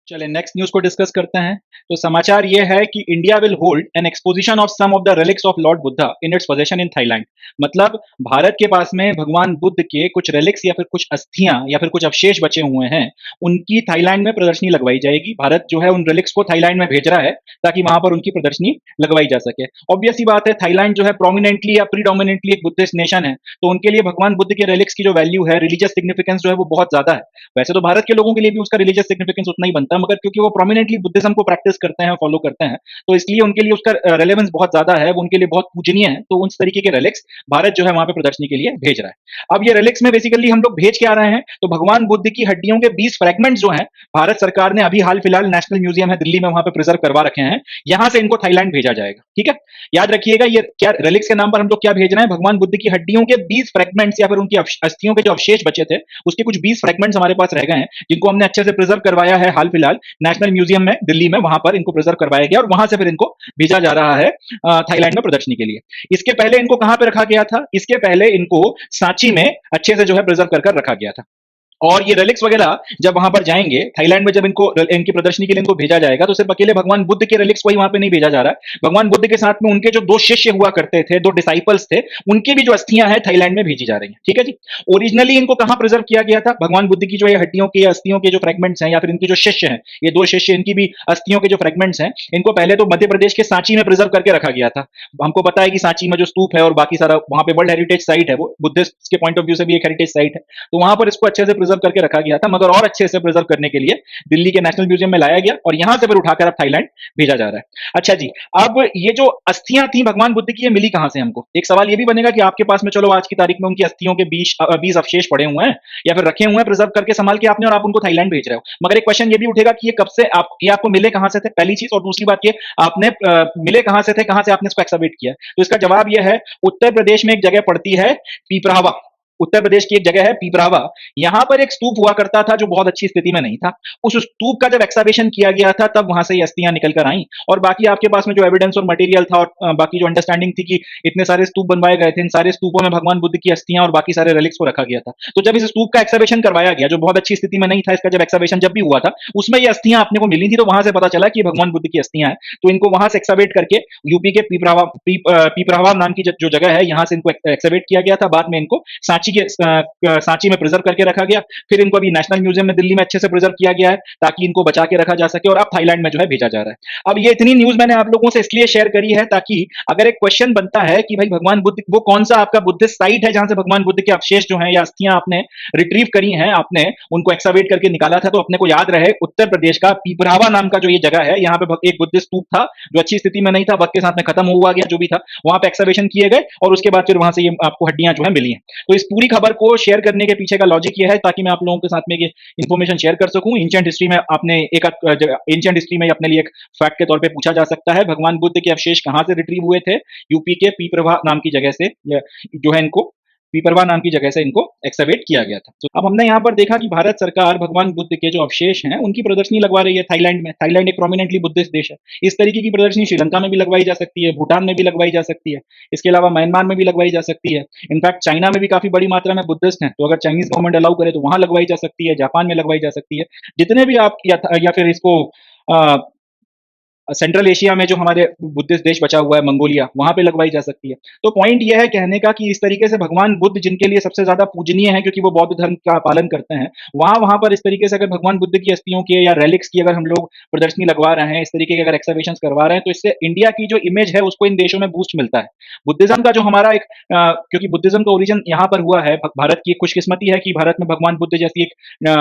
चलिए next news को discuss करते हैं। तो समाचार ये है कि India will hold an exposition of some of the relics of lord Buddha in its possession in Thailand. मतलब भारत के पास में भगवान बुद्ध के कुछ रिलिक्स या फिर कुछ अस्थियां या फिर कुछ अवशेष बचे हुए हैं, उनकी थाईलैंड में प्रदर्शनी लगवाई जाएगी। भारत जो है उन रिलिक्स को थाईलैंड में भेज रहा है ताकि वहां पर उनकी प्रदर्शनी लगवाई जा सके। ऑब्वियस ही बात है, थाईलैंड जो है प्रोमिनेंटली या प्रीडोमिनेंटली एक बुद्धिस्ट नेशन है, तो उनके लिए भगवान बुद्ध के रिलिक्स की जो वैल्यू है, रिलीजियस सिग्निफिकेंस जो है वो बहुत ज्यादा है। वैसे तो भारत के लोगों के लिए भी उसका रिलीजियस सिग्निफिकेंस उतना ही बनता है, मगर क्योंकि वो प्रोमिनेंटली बुद्धिज्म को प्रैक्टिस करते हैं, फॉलो करते हैं, तो इसलिए उनके लिए उसका रेलेवेंस बहुत ज्यादा है, वो उनके लिए बहुत पूजनीय है। तो उस तरीके के रिलिक्स भारत जो है वहां पे प्रदर्शनी के लिए भेज रहा है। अब ये रिलिक्स में बेसिकली हम लोग भेज के आ रहे हैं, तो भगवान बुद्ध की हड्डियों के 20 फ्रेगमेंट्स जो हैं, भारत सरकार ने अभी हाल फिलहाल नेशनल म्यूजियम है दिल्ली में, वहां पे प्रिजर्व करवा रखे हैं। यहां से इनको थाईलैंड भेजा जाएगा। ठीक है, याद रखिएगा, ये क्या रिलिक्स के नाम पर हम लोग क्या भेज रहे हैं, भगवान बुद्ध की हड्डियों के 20 फ्रेगमेंट्स या फिर उनकी अस्थियों के जो अवशेष बचे थे, उसके कुछ 20 फ्रेगमेंट्स हमारे पास रह गए हैं, जिनको हमने अच्छे से प्रिजर्व करवाया है हाल फिलहाल नेशनल म्यूजियम में दिल्ली में, वहां पर इनको प्रिजर्व करवाया गया और वहां से फिर इनको भेजा जा रहा है थाईलैंड में प्रदर्शनी के लिए। इसके पहले इनको कहां पे रखा गया था, इसके पहले इनको सांची में अच्छे से जो है प्रिजर्व कर रखा गया था। और ये रिलिक्स वगैरह जब वहां पर जाएंगे थाईलैंड में, जब इनको इनकी प्रदर्शनी के लिए इनको भेजा जाएगा, तो सिर्फ अकेले भगवान बुद्ध के रिलिक्स को ही वहां पे नहीं भेजा जा रहा है, भगवान बुद्ध के साथ में उनके जो 2 शिष्य हुआ करते थे, 2 डिसाइपल्स थे, उनकी भी जो अस्थियां हैं थाईलैंड में भेजी जा रही हैं। ठीक है जी। ओरिजिनली इनको कहां प्रिजर्व किया गया था, भगवान बुद्ध की जो ये हड्डियों की अस्थियों के जो फ्रेगमेंट्स हैं या फिर इनके जो शिष्य हैं, ये 2 शिष्य, इनकी भी अस्थियों के जो फ्रेगमेंट्स हैं, इनको पहले तो मध्य प्रदेश के सांची में प्रिजर्व करके रखा गया था। हमको पता है कि सांची में जो स्तूप है और बाकी सारा वहां पे वर्ल्ड हेरिटेज साइट है, वो बुद्धिस्ट के पॉइंट ऑफ व्यू से भी एक हेरिटेज साइट है, तो वहां पर इसको अच्छे से प्रिजर्व करके रखा गया था, मगर और अच्छे से प्रिजर्व करने के लिए दिल्ली के नेशनल म्यूजियम में लाया गया और यहां से फिर उठाकर अब थाईलैंड भेजा जा रहा है। अच्छा जी, अब ये जो अस्थियां थी भगवान बुद्ध की, ये मिली कहां से हमको? एक सवाल ये भी बनेगा कि आपके पास में चलो आज की तारीख में उनकी अस्थियों के 20 अवशेष पड़े हुए हैं या फिर रखे हुए हैं प्रिजर्व करके संभाल के आपने, और आप उनको थाईलैंड भेज रहे हो, मगर एक क्वेश्चन ये भी उठेगा कि ये कब से ये आपको मिले कहां से थे, पहली चीज, और दूसरी बात ये आपने मिले कहां से थे, कहां से आपने इसको एक्सकवेट किया? तो इसका जवाब यह है, उत्तर प्रदेश में एक जगह पड़ती है पीपरावा। उत्तर प्रदेश की एक जगह है पीपरावा, यहां पर एक स्तूप हुआ करता था जो बहुत अच्छी स्थिति में नहीं था। उस स्तूप का जब एक्सकवेशन किया गया था, तब वहां से ये अस्थियां निकल कर आई, और बाकी आपके पास में जो एविडेंस और मटेरियल था और बाकी जो अंडरस्टैंडिंग थी कि इतने सारे स्तूप बनवाए गए थे, इन सारे स्तूपों में भगवान बुद्ध की अस्थियां और बाकी सारे रिलिक्स को रखा गया था। तो जब इस स्तूप का एक्सकवेशन करवाया गया, जो बहुत अच्छी स्थिति में नहीं था, इसका जब एक्सकवेशन जब भी हुआ था, उसमें ये अस्थियां अपने को मिली थी, तो वहां से पता चला कि भगवान बुद्ध की अस्थियां हैं। तो इनको वहां से एक्सकवेट करके यूपी के पीपरावा नाम की जो जगह है, यहां से इनको एक्सकवेट किया गया था। बाद में इनको सांची में प्रिजर्व करके रखा गया, फिर इनको अभी नेशनल म्यूजियम में दिल्ली में अच्छे से प्रिजर्व किया गया है ताकि इनको बचा के रखा जा सके, और अब थाईलैंड में जो है भेजा जा रहा है। अब ये इतनी न्यूज मैंने आप लोगों से इसलिए शेयर करी है ताकि अगर एक क्वेश्चन बनता है कि भाई भगवान बुद्ध वो कौन सा आपका बुद्धिस्ट साइट है जहां से भगवान बुद्ध के अवशेष जो है या अस्थियां आपने रिट्रीव करी हैं, आपने उनको एक्सकवेट करके निकाला था, तो अपने को याद रहे उत्तर प्रदेश का पीपरावा नाम का जो ये जगह है, यहाँ पे एक बुद्धिस्ट स्तूप था जो अच्छी स्थिति में नहीं था, वक्त के साथ में खत्म हुआ गया जो भी था, वहां पे एक्सकवेशन किए गए और उसके बाद फिर वहां से ये आपको हड्डियां जो है मिली हैं। तो इस पूरी खबर को शेयर करने के पीछे का लॉजिक ये है ताकि मैं आप लोगों के साथ में ये इंफॉर्मेशन शेयर कर सकूं। एंशिएंट हिस्ट्री में आपने एंशिएंट हिस्ट्री में अपने लिए एक फैक्ट के तौर पे पूछा जा सकता है, भगवान बुद्ध के अवशेष कहां से रिट्रीव हुए थे? यूपी के पीपरवा नाम की जगह से जो है इनको पीपरवा नाम की जगह से इनको एक्सकवेट किया गया था। तो अब हमने यहाँ पर देखा कि भारत सरकार भगवान बुद्ध के जो अवशेष हैं उनकी प्रदर्शनी लगवा रही है थाईलैंड में। थाईलैंड एक प्रोमिनेंटली बुद्धिस्ट देश है, इस तरीके की प्रदर्शनी श्रीलंका में भी लगवाई जा सकती है, भूटान में भी लगवाई जा सकती है, इसके अलावा म्यांमार में भी लगवाई जा सकती है। इनफैक्ट चाइना में भी काफी बड़ी मात्रा में बुद्धिस्ट हैं, तो अगर चाइनीज गवर्नमेंट अलाउ करे तो वहां लगवाई जा सकती है, जापान में लगवाई जा सकती है। जितने भी आप या फिर इसको सेंट्रल एशिया में जो हमारे बुद्धिस्ट देश बचा हुआ है, मंगोलिया, वहां पे लगवाई जा सकती है। तो पॉइंट यह है कहने का कि इस तरीके से भगवान बुद्ध जिनके लिए सबसे ज्यादा पूजनीय है क्योंकि वो बौद्ध धर्म का पालन करते हैं, वहां वहां पर इस तरीके से अगर भगवान बुद्ध की अस्थियों के या रेलिक्स की अगर हम लोग प्रदर्शनी लगवा रहे हैं, इस तरीके के अगर एक्सकवेशन करवा रहे हैं, तो इससे इंडिया की जो इमेज है उसको इन देशों में बूस्ट मिलता है। बुद्धिज्म का जो हमारा एक क्योंकि बुद्धिज्म का ओरिजिन यहाँ पर हुआ है, भारत की एक खुशकिस्मती है कि भारत में भगवान बुद्ध जैसी एक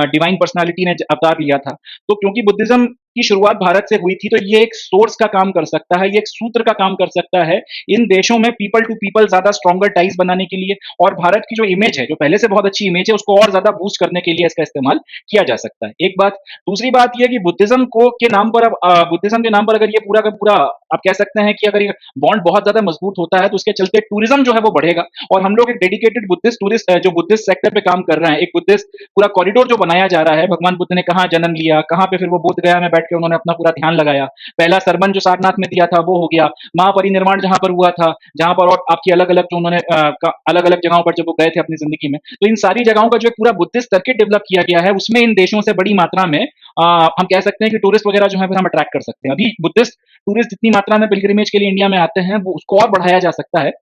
डिवाइन पर्सनालिटी ने अवतार लिया था। तो क्योंकि बुद्धिज्म की शुरुआत भारत से हुई थी, तो ये एक सोर्स का काम कर सकता है, ये एक सूत्र का काम कर सकता है इन देशों में पीपल टू पीपल ज्यादा स्ट्रॉन्गर टाइज बनाने के लिए, और भारत की जो इमेज है, जो पहले से बहुत अच्छी इमेज है, उसको और ज्यादा बूस्ट करने के लिए इसका इस्तेमाल किया जा सकता है। एक बात। दूसरी बात यह कि बुद्धिज्म को के नाम पर अब बुद्धिज्म के नाम पर अगर ये पूरा का पूरा आप कह सकते हैं कि अगर ये बॉन्ड बहुत ज्यादा मजबूत होता है, तो उसके चलते टूरिज्म जो है वो बढ़ेगा, और हम लोग एक डेडिकेटेड बुद्धिस्ट टूरिस्ट जो बुद्धिस्ट सेक्टर पे काम कर रहे हैं, एक बुद्धिस्ट पूरा कॉरिडोर जो बनाया जा रहा है, भगवान बुद्ध ने कहाँ जन्म लिया, कहाँ पे फिर वो बोध गया में बैठ के उन्होंने अपना पूरा ध्यान लगाया। पहला सरमन जो सारनाथ में दिया था वो हो गया, महापरिनिर्वाण जहाँ पर हुआ था, जहाँ पर और आपकी अलग-अलग जो उन्होंने अलग-अलग जगहों पर जब वो गए थे अपनी ज़िंदगी में, तो इन सारी जगहों का जो एक पूरा बुद्धिस्ट सर्किट डेवलप किया गया है, उसमें इन देशों से बड़ी मात्रा में हम कह सकते हैं कि टूरिस्ट वगैरह जो है फिर हम अट्रैक्ट कर सकते हैं। अभी बुद्धिस्ट टूरिस्ट जितनी मात्रा में पिलग्रिमेज के लिए इंडिया में आते हैं, वो उसको और बढ़ाया जा सकता है।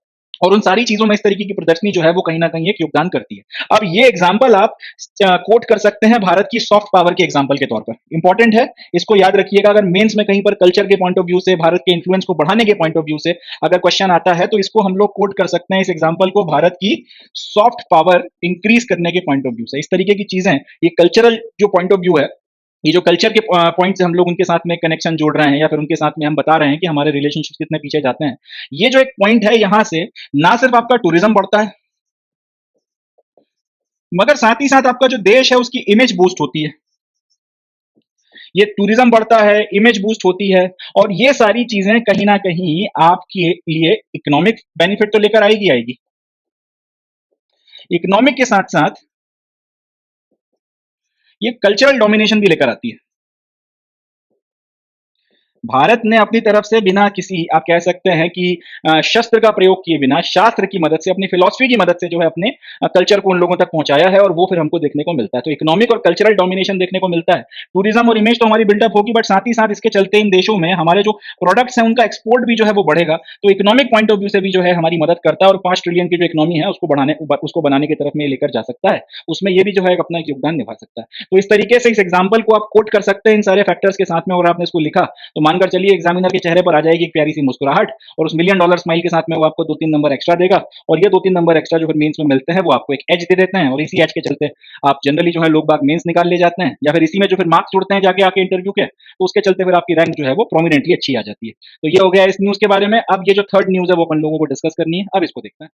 और उन सारी चीज़ों में इस तरीके की प्रदर्शनी जो है वो कहीं न कहीं एक योगदान करती है। अब ये एग्ज़ाम्पल आप कोट कर सकते हैं भारत की सॉफ्ट पावर के एग्ज़ाम्पल के तौर पर। इम्पोर्टेंट है, इसको याद रखिएगा अगर मेंस में कहीं पर कल्चर के पॉइंट ऑफ व्यू से, भारत के इन्फ्लुएंस को बढ़ाने के पॉइंट ऑफ व्यू से अगर क्वेश्चन आता है, तो इसको हम लोग कोट कर सकते हैं इस एग्ज़ाम्पल को भारत की सॉफ्ट पावर इंक्रीज़ करने के पॉइंट ऑफ व्यू से। इस तरीके की चीज़ें, ये कल्चरल जो पॉइंट ऑफ व्यू है, ये जो कल्चर के पॉइंट से हम लोग उनके साथ में कनेक्शन जोड़ रहे हैं या फिर उनके साथ में हम बता रहे हैं कि हमारे रिलेशनशिप कितने पीछे जाते हैं। ये जो एक पॉइंट है यहाँ से ना सिर्फ आपका टूरिज्म बढ़ता है, मगर साथ ही साथ आपका जो देश है उसकी इमेज बूस्ट होती है। ये टूरिज्म बढ़ता है, इमेज बूस्ट होती है और ये सारी चीजें कहीं ना कहीं आपके लिए इकोनॉमिक बेनिफिट तो लेकर आएगी आएगी। इकोनॉमिक के साथ साथ ये कल्चरल डोमिनेशन भी लेकर आती है। भारत ने अपनी तरफ से बिना किसी आप कह सकते हैं कि शस्त्र का प्रयोग किए बिना शास्त्र की मदद से अपनी फिलॉसफी की मदद से जो है अपने कल्चर को उन लोगों तक पहुंचाया है और वो फिर हमको देखने को मिलता है। तो इकोनॉमिक और कल्चरल डोमिनेशन देखने को मिलता है। टूरिज्म और इमेज तो हमारी बिल्डअप होगी, बट साथ ही साथ इसके चलते इन देशों में हमारे जो प्रोडक्ट्स हैं उनका एक्सपोर्ट भी जो है वो बढ़ेगा। तो इकोनॉमिक पॉइंट ऑफ व्यू से भी जो है हमारी मदद करता है और 5 ट्रिलियन की जो इकोनॉमी है उसको बनाने की तरफ में लेकर जा सकता है। उसमें ये भी जो है अपना एक योगदान निभा सकता है। तो इस तरीके से इस एग्जाम्पल को आप कोट कर सकते हैं इन सारे फैक्टर्स के साथ में। और आपने इसको लिखा तो मानकर चलिए एग्जामिनर के चेहरे पर आ जाएगी एक प्यारी सी मुस्कुराहट और उस मिलियन डॉलर स्माइल के साथ में वो आपको 2-3 नंबर एक्स्ट्रा देगा। और ये 2-3 नंबर एक्स्ट्रा जो फिर मेंस में मिलते हैं वो आपको एक एज दे देते हैं और इसी एज के चलते आप जनरली जो है लोग बाग मेंस निकाल ले जाते हैं या फिर इसी में जो फिर मार्क्स जुड़ते हैं जाके आके इंटरव्यू के, तो उसके चलते फिर आपकी रैंक जो है वो प्रोमिनेंटली अच्छी आ जाती है। तो ये हो गया इस न्यूज के बारे में। अब ये जो थर्ड न्यूज है वो अपन लोगों को डिस्कस करनी है। अब इसको देखते हैं।